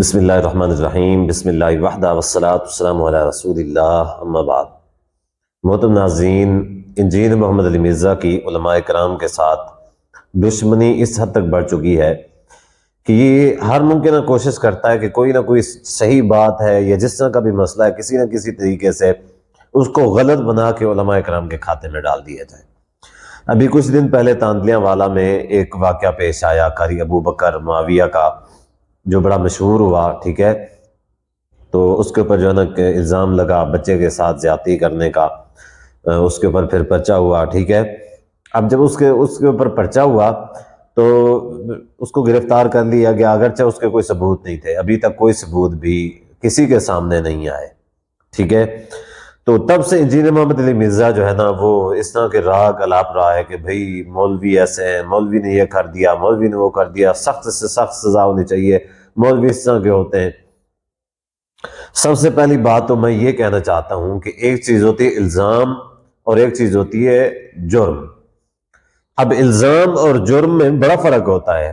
بسم اللہ الرحمن الرحیم، بسم اللہ وحدہ والصلاۃ والسلام علی رسول اللہ، اما بعد۔ محترم ناظرین، انجینئر محمد علی مرزا کی علماء کرام کے ساتھ دشمنی اس حد تک بڑھ چکی ہے کہ یہ ہر ممکنہ کوشش کرتا ہے کہ کوئی نہ کوئی صحیح بات ہے یا جس طرح کا بھی مسئلہ ہے کسی نہ کسی طریقے سے اس کو غلط بنا کے علماء کرام کے کھاتے میں ڈال دیا جائے۔ ابھی کچھ دن پہلے تاندلیاں والا میں ایک واقعہ پیش آیا قاری ابو بکر معاویہ کا، جو بڑا مشہور ہوا، ٹھیک ہے۔ تو اس کے اوپر جو ہے نا کہ الزام لگا بچے کے ساتھ زیادتی کرنے کا، اس کے اوپر پھر پرچہ ہوا، ٹھیک ہے۔ اب جب اس کے اوپر پرچہ ہوا تو اس کو گرفتار کر لیا گیا، اگرچہ اس کے کوئی ثبوت نہیں تھے، ابھی تک کوئی ثبوت بھی کسی کے سامنے نہیں آئے، ٹھیک ہے۔ تو تب سے انجینئر محمد علی مرزا جو ہے نا وہ اس طرح کے راگ الاپ رہا ہے کہ بھئی مولوی ایسے ہیں، مولوی نے یہ کر دیا، مولوی نے وہ کر دیا، سخت سے سخت سزا ہونی چاہیے، مولوی اس طرح کے ہوتے ہیں۔ سب سے پہلی بات تو میں یہ کہنا چاہتا ہوں کہ ایک چیز ہوتی ہے الزام اور ایک چیز ہوتی ہے جرم۔ اب الزام اور جرم میں بڑا فرق ہوتا ہے۔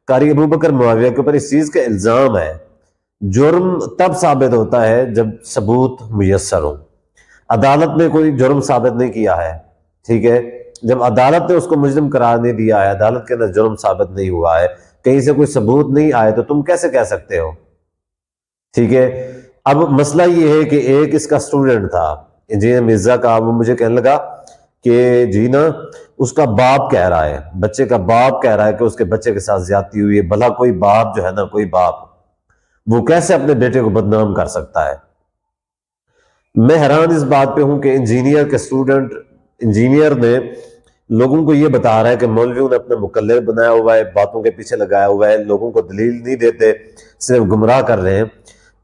قاری ابو بکر معاویہ کے اوپر اس چیز کا الزام ہے، جرم تب ثابت ہوتا ہے جب ثبوت میسر ہو۔ عدالت نے کوئی جرم ثابت نہیں کیا ہے، ٹھیک ہے۔ جب عدالت نے اس کو مجرم قرار نہیں دیا ہے، عدالت کے اندر جرم ثابت نہیں ہوا ہے، کہیں سے کوئی ثبوت نہیں آئے، تو تم کیسے کہہ سکتے ہو، ٹھیک ہے۔ اب مسئلہ یہ ہے کہ ایک اس کا اسٹوڈنٹ تھا انجینئر مرزا کا، وہ مجھے کہنے لگا کہ جی نا اس کا باپ کہہ رہا ہے، بچے کا باپ کہہ رہا ہے کہ اس کے بچے کے ساتھ زیادتی ہوئی ہے۔ بھلا کوئی باپ جو ہے نا، کوئی باپ وہ کیسے اپنے بیٹے کو بدنام کر سکتا ہے؟ میں حیران اس بات پہ ہوں کہ انجینئر کے اسٹوڈنٹ، انجینئر نے لوگوں کو یہ بتا رہا ہے کہ مولویوں نے اپنا مقلد بنایا ہوا ہے، باتوں کے پیچھے لگایا ہوا ہے، لوگوں کو دلیل نہیں دیتے، صرف گمراہ کر رہے ہیں۔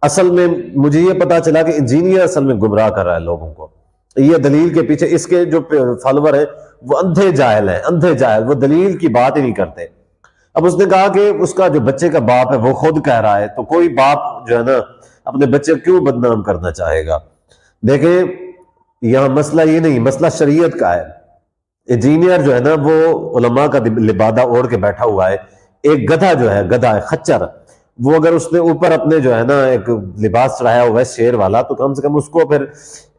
اصل میں مجھے یہ پتا چلا کہ انجینئر اصل میں گمراہ کر رہا ہے لوگوں کو، یہ دلیل کے پیچھے، اس کے جو فالوور ہیں وہ اندھے جاہل ہیں، اندھے جاہل، وہ دلیل کی بات ہی نہیں کرتے۔ اب اس نے کہا کہ اس کا جو بچے کا باپ ہے وہ خود کہہ رہا ہے، تو کوئی باپ جو ہے نا اپنے بچے کیوں بدنام کرنا چاہے گا؟ دیکھیں یہاں مسئلہ یہ نہیں، مسئلہ شریعت کا ہے۔ انجینئر جو ہے نا وہ علماء کا لبادہ اوڑھ کے بیٹھا ہوا ہے، ایک گدھا جو ہے، گدھا ہے خچر، وہ اگر اس نے اوپر اپنے جو ہے نا ایک لباس چڑھایا ہوا ہے شیر والا، تو کم سے کم اس کو پھر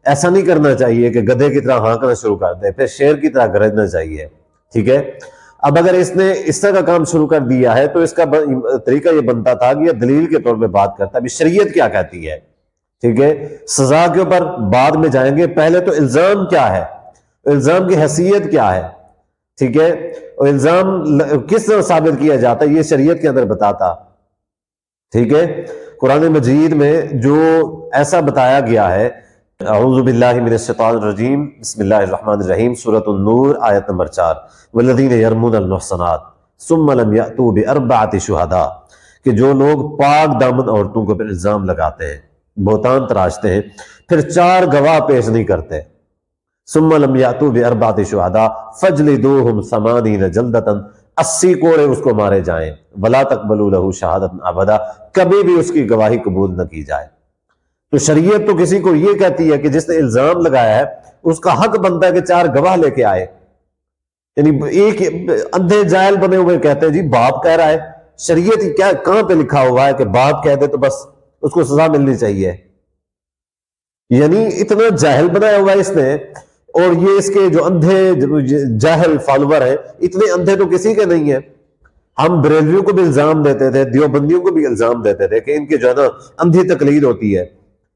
ایسا نہیں کرنا چاہیے کہ گدھے کی طرح ہانکنا شروع کر دے، پھر شیر کی طرح گرجنا چاہیے، ٹھیک ہے۔ اب اگر اس نے اس طرح کا کام شروع کر دیا ہے تو اس کا طریقہ یہ بنتا تھا کہ یہ دلیل کے طور پہ بات کرتا ہے۔ ابھی شریعت کیا کہتی ہے، ٹھیک ہے۔ سزا کے اوپر بعد میں جائیں گے، پہلے تو الزام کیا ہے، الزام کی حیثیت کیا ہے، ٹھیک ہے، اور الزام کس طرح ثابت کیا جاتا ہے یہ شریعت کے اندر بتاتا، ٹھیک ہے۔ قرآن مجید میں جو ایسا بتایا گیا ہے، اعوذ باللہ من الشیطان الرجیم، بسم اللہ الرحمن الرحیم، سورۃ النور آیت نمبر 4، والذین یرمون المحصنات ثم لم یأتوا باربعۃ شہداء، کہ جو لوگ پاک دامن عورتوں کو پر الزام لگاتے ہیں، بہتان تراشتے ہیں، پھر 4 گواہ پیش نہیں کرتے، ثم لم یأتوا باربعۃ شہداء فاجلدوہم 80 جلدۃ، 80 کوڑے اس کو مارے جائیں، ولا تقبلوا لہ شہادۃ ابدا، کبھی بھی اس کی گواہی قبول نہ کی جائے۔ تو شریعت تو کسی کو یہ کہتی ہے کہ جس نے الزام لگایا ہے اس کا حق بنتا ہے کہ 4 گواہ لے کے آئے۔ یعنی ایک اندھے جاہل بنے ہوئے کہتے ہیں جی باپ کہہ رہا ہے، شریعت کیا کہاں پہ لکھا ہوا ہے کہ باپ کہہ دے تو بس اس کو سزا ملنی چاہیے؟ یعنی اتنا جاہل بنایا ہوا ہے اس نے، اور یہ اس کے جو اندھے جاہل فالوور ہیں، اتنے اندھے تو کسی کے نہیں ہیں۔ ہم بریلویوں کو بھی الزام دیتے تھے، دیوبندیوں کو بھی الزام دیتے تھے کہ ان کی جو ہے نا اندھی تقلید ہوتی ہے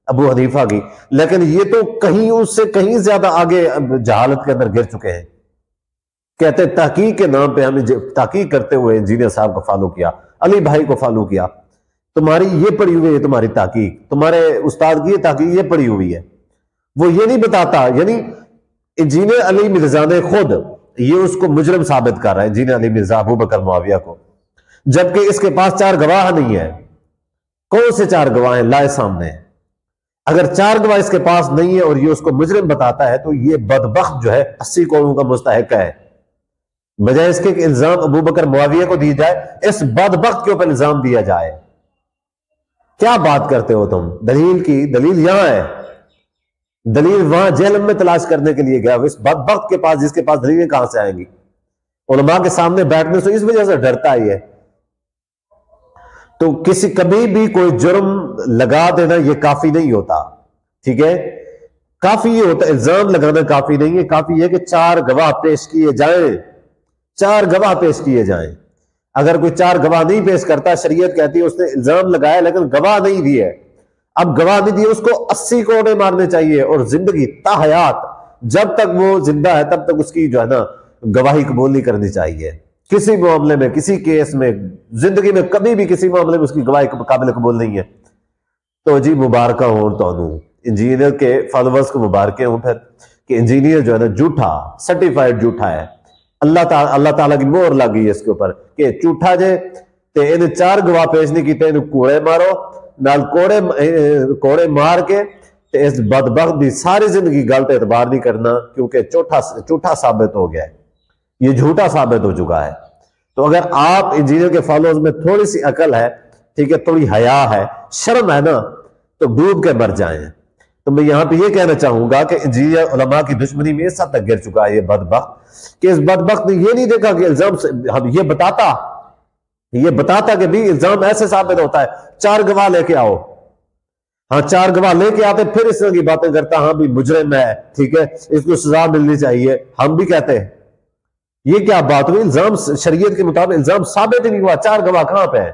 ابو حنیفہ کی، لیکن یہ تو کہیں اس سے کہیں زیادہ آگے جہالت کے اندر گر چکے ہیں۔ کہتے ہیں تحقیق کے نام پہ ہمیں تحقیق کرتے ہوئے انجینئر صاحب کو فالو کیا، علی بھائی کو فالو کیا، تمہاری یہ پڑھی ہوئی ہے، تمہاری تحقیق، تمہارے استاد کی یہ تحقیق یہ پڑھی ہوئی ہے، وہ یہ نہیں بتاتا۔ یعنی انجینئر علی مرزا نے خود یہ اس کو مجرم ثابت کر رہا ہے، انجینئر علی مرزا ابو بکر معاویہ کو، جبکہ اس کے پاس 4 گواہ نہیں ہے۔ کون سے 4 گواہ ہیں؟ لائے سامنے ہیں۔ اگر 4 گواہ اس کے پاس نہیں ہے اور یہ اس کو مجرم بتاتا ہے تو یہ بدبخت جو ہے 80 کوڑوں کا مستحق ہے، بجائے اس کے کہ الزام ابو بکر معاویہ کو دی جائے، اس بدبخت کے اوپر الزام دیا جائے۔ کیا بات کرتے ہو تم؟ دلیل کی دلیل یہاں ہے، دلیل وہاں جہنم میں تلاش کرنے کے لیے گیا، اس بدبخت کے پاس، جس کے پاس دلیلیں کہاں سے آئیں گی؟ علماء کے سامنے بیٹھنے سے اس وجہ سے ڈرتا ہی ہے۔ تو کسی کبھی بھی کوئی جرم لگا دینا یہ کافی نہیں ہوتا، ٹھیک ہے؟ کافی یہ ہوتا، الزام لگانا کافی نہیں ہے، کافی ہے کہ 4 گواہ پیش کیے جائیں، 4 گواہ پیش کیے جائیں۔ اگر کوئی 4 گواہ نہیں پیش کرتا، شریعت کہتی ہے اس نے الزام لگایا لیکن گواہ نہیں دیے، اب گواہ نہیں دیے، اس کو 80 کوڑے مارنے چاہیے، اور زندگی تا حیات جب تک وہ زندہ ہے تب تک اس کی جو ہے نا گواہی قبول نہیں کرنی چاہیے، کسی معاملے میں، کسی کیس میں، زندگی میں کبھی بھی کسی معاملے میں اس کی گواہی قابل قبول نہیں ہے۔ تو جی مبارکہ ہوں تو انجینئر کے فالوورز کو مبارکیں ہوں پھر کہ انجینئر جو ہے نا جھوٹا، سرٹیفائیڈ جھوٹا ہے، اللہ تعالیٰ کی مہر لگ گئی ہے اس کے اوپر کہ جھوٹا جے تے انہیں 4 گواہ پیش نہیں کیتے، انہیں کوڑے مارو، نال کوڑے مار کے تے اس بدبخت دی ساری زندگی غلط اعتبار نہیں کرنا، کیونکہ جھوٹا ثابت ہو گیا ہے، یہ جھوٹا ثابت ہو چکا ہے۔ تو اگر آپ انجینئر کے فالوورز میں تھوڑی سی عقل ہے، ٹھیک ہے، تھوڑی حیا ہے، شرم ہے نا، تو ڈوب کے مر جائیں۔ تو میں یہاں پہ یہ کہنا چاہوں گا کہ انجینئر علماء کی دشمنی میں اس حد تک گر چکا ہے یہ بدبخت کہ اس بدبخت نے یہ نہیں دیکھا کہ الزام سے یہ بتاتا کہ بھی الزام ایسے ثابت ہوتا ہے، 4 گواہ لے کے آؤ، ہاں 4 گواہ لے کے آتے، پھر اس طرح کی باتیں کرتا، ہاں بھی مجرم ہے، ٹھیک ہے، اس کو سزا ملنی چاہیے، ہم بھی کہتے ہیں۔ یہ کیا بات ہوئی؟ الزام شریعت کے مطابق الزام ثابت ہی نہیں ہوا، 4 گواہ کہاں پہ ہے؟